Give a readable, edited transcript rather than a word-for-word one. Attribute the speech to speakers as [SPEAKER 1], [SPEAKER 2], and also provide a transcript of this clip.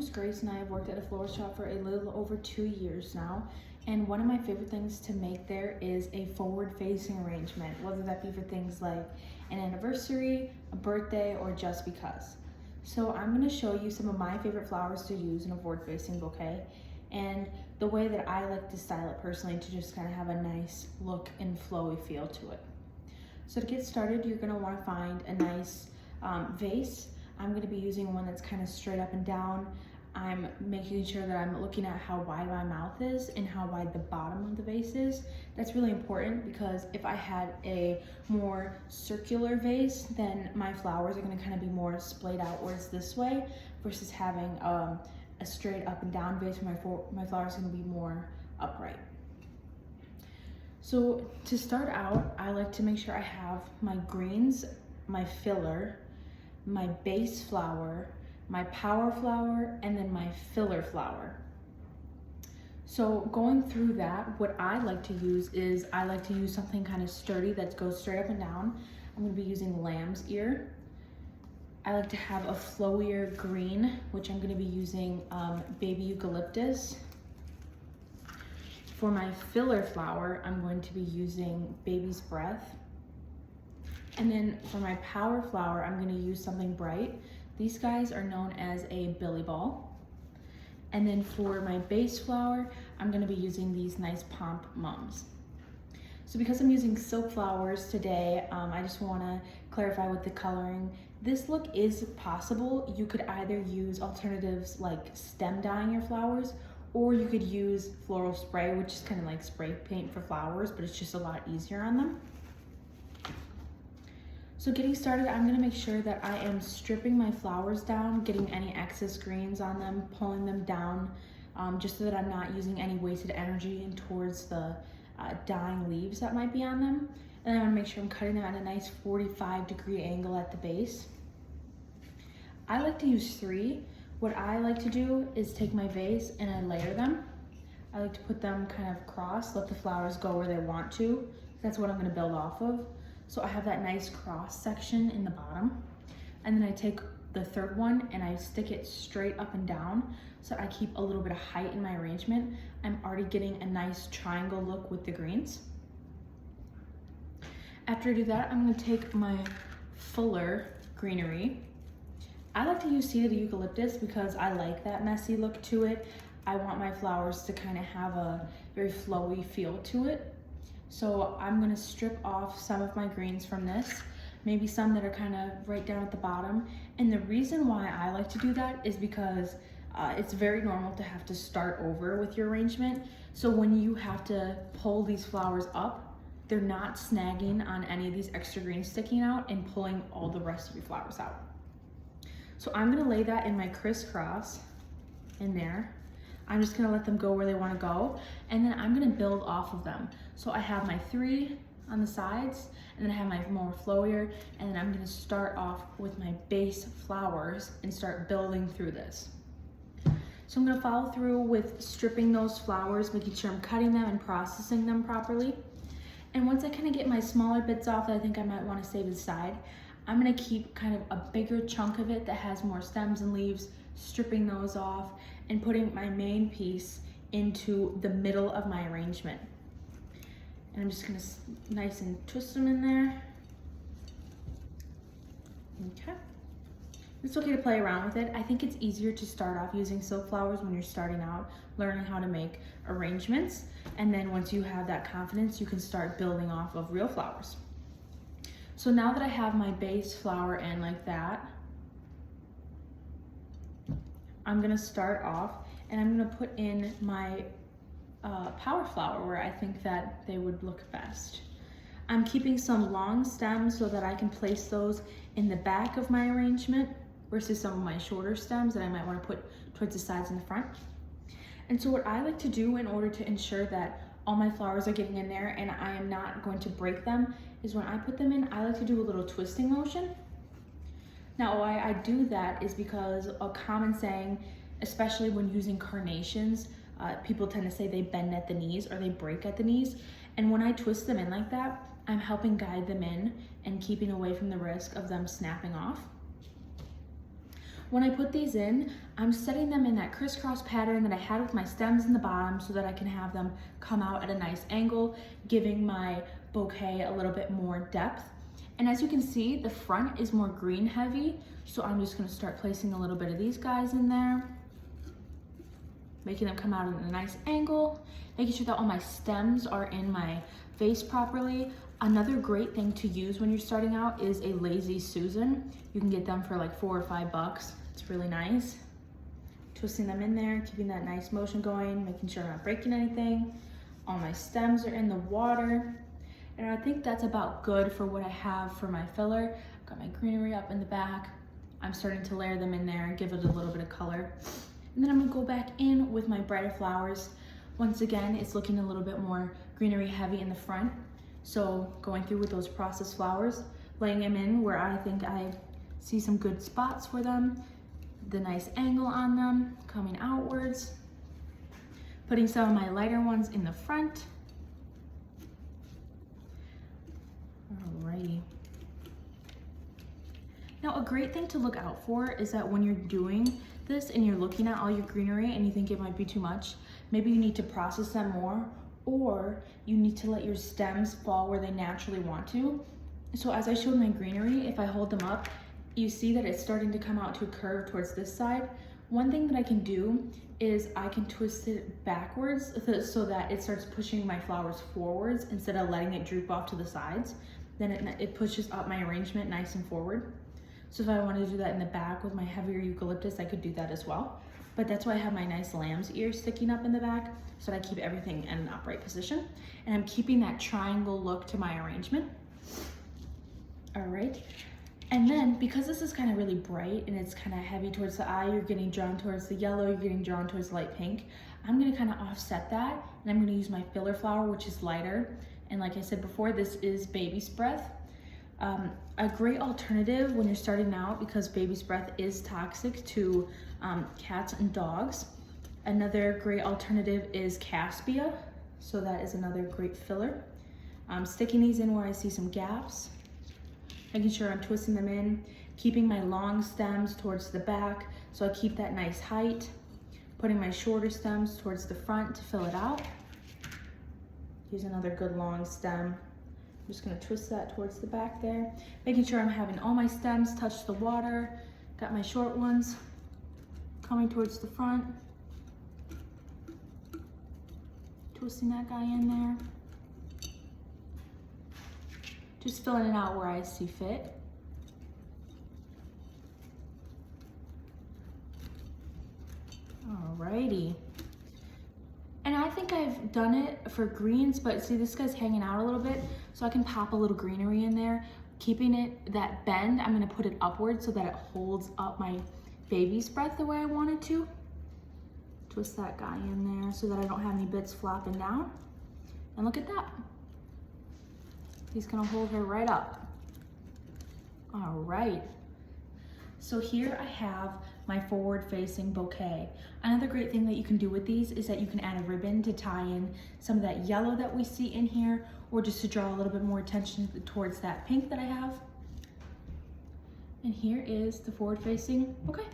[SPEAKER 1] name's Grace and I have worked at a florist shop for a little over 2 years now. And one of my favorite things to make there is a forward-facing arrangement, whether that be for things like an anniversary, a birthday, or just because. So I'm going to show you some of my favorite flowers to use in a forward-facing bouquet and the way that I like to style it personally to just kind of have a nice look and flowy feel to it. So to get started, you're going to want to find a nice vase. I'm going to be using one that's kind of straight up and down. I'm making sure that I'm looking at how wide my mouth is and how wide the bottom of the vase is. That's really important because if I had a more circular vase, then my flowers are going to kind of be more splayed outwards this way versus having a straight up and down vase where my flowers are going to be more upright. So to start out, I like to make sure I have my greens, my filler, my base flower, my power flower, and then my filler flower. So going through that, what I like to use is I like to use something kind of sturdy that goes straight up and down. I'm going to be using lamb's ear. I like to have a flowier green, which I'm going to be using baby eucalyptus. For my filler flower, I'm going to be using baby's breath. And then for my power flower, I'm going to use something bright. These guys are known as a billy ball. And then for my base flower, I'm going to be using these nice pomp mums. So because I'm using silk flowers today, I just want to clarify with the coloring. This look is possible. You could either use alternatives like stem dyeing your flowers, or you could use floral spray, which is kind of like spray paint for flowers, but it's just a lot easier on them. So getting started, I'm going to make sure that I am stripping my flowers down, getting any excess greens on them, pulling them down, just so that I'm not using any wasted energy in towards the dying leaves that might be on them. And I want to make sure I'm cutting them at a nice 45-degree angle at the base. I like to use 3. What I like to do is take my vase and I layer them. I like to put them kind of cross, let the flowers go where they want to. That's what I'm going to build off of. So I have that nice cross section in the bottom. And then I take the third one and I stick it straight up and down so I keep a little bit of height in my arrangement. I'm already getting a nice triangle look with the greens. After I do that, I'm going to take my fuller greenery. I like to use seeded eucalyptus because I like that messy look to it. I want my flowers to kind of have a very flowy feel to it. So I'm going to strip off some of my greens from this, maybe some that are kind of right down at the bottom. And the reason why I like to do that is because it's very normal to have to start over with your arrangement. So when you have to pull these flowers up, they're not snagging on any of these extra greens sticking out and pulling all the rest of your flowers out. So I'm going to lay that in my crisscross in there. I'm just going to let them go where they want to go, and then I'm going to build off of them. So I have my 3 on the sides, and then I have my more flowier, and then I'm going to start off with my base flowers and start building through this. So I'm going to follow through with stripping those flowers, making sure I'm cutting them and processing them properly. And once I kind of get my smaller bits off that I think I might want to save aside, I'm going to keep kind of a bigger chunk of it that has more stems and leaves, stripping those off and putting my main piece into the middle of my arrangement. And I'm just going to nice and twist them in there. Okay. It's okay to play around with it. I think it's easier to start off using silk flowers when you're starting out, learning how to make arrangements. And then once you have that confidence, you can start building off of real flowers. So now that I have my base flower in like that, I'm gonna start off and I'm gonna put in my power flower where I think that they would look best. I'm keeping some long stems so that I can place those in the back of my arrangement versus some of my shorter stems that I might want to put towards the sides and the front. And so what I like to do in order to ensure that all my flowers are getting in there and I am not going to break them is when I put them in, I like to do a little twisting motion. Now why I do that is because a common saying, especially when using carnations, people tend to say they bend at the knees or they break at the knees. And when I twist them in like that, I'm helping guide them in and keeping away from the risk of them snapping off. When I put these in, I'm setting them in that crisscross pattern that I had with my stems in the bottom so that I can have them come out at a nice angle, giving my bouquet a little bit more depth. And as you can see, the front is more green heavy, so I'm just gonna start placing a little bit of these guys in there, making them come out at a nice angle, making sure that all my stems are in my vase properly. Another great thing to use when you're starting out is a Lazy Susan. You can get them for like $4 or $5. It's really nice. Twisting them in there, keeping that nice motion going, making sure I'm not breaking anything. All my stems are in the water. And I think that's about good for what I have for my filler. I've got my greenery up in the back. I'm starting to layer them in there and give it a little bit of color. And then I'm gonna go back in with my brighter flowers. Once again, it's looking a little bit more greenery heavy in the front. So going through with those processed flowers, laying them in where I think I see some good spots for them, the nice angle on them, coming outwards, putting some of my lighter ones in the front. Alrighty. Now, a great thing to look out for is that when you're doing this and you're looking at all your greenery and you think it might be too much, maybe you need to process them more, or you need to let your stems fall where they naturally want to. So as I showed my greenery, if I hold them up, you see that it's starting to come out to a curve towards this side. One thing that I can do is I can twist it backwards so that it starts pushing my flowers forwards instead of letting it droop off to the sides. Then it pushes up my arrangement nice and forward. So if I want to do that in the back with my heavier eucalyptus, I could do that as well. But that's why I have my nice lamb's ears sticking up in the back so that I keep everything in an upright position. And I'm keeping that triangle look to my arrangement. All right. And then because this is kind of really bright and it's kind of heavy towards the eye, you're getting drawn towards the yellow, you're getting drawn towards the light pink. I'm gonna kind of offset that, and I'm gonna use my filler flower, which is lighter. And like I said before, this is baby's breath. A great alternative when you're starting out, because baby's breath is toxic to cats and dogs. Another great alternative is Caspia. So that is another great filler. Sticking these in where I see some gaps, making sure I'm twisting them in, keeping my long stems towards the back so I keep that nice height, putting my shorter stems towards the front to fill it out. Here's another good long stem. I'm just gonna twist that towards the back there, making sure I'm having all my stems touch the water. Got my short ones coming towards the front. Twisting that guy in there. Just filling it out where I see fit. Alrighty. And I think I've done it for greens, but see this guy's hanging out a little bit, so I can pop a little greenery in there. Keeping it, that bend, I'm gonna put it upward so that it holds up my baby's breath the way I want it to. Twist that guy in there so that I don't have any bits flopping down. And look at that. He's gonna hold her right up. All right. So here I have my forward-facing bouquet. Another great thing that you can do with these is that you can add a ribbon to tie in some of that yellow that we see in here, or just to draw a little bit more attention towards that pink that I have. And here is the forward-facing bouquet.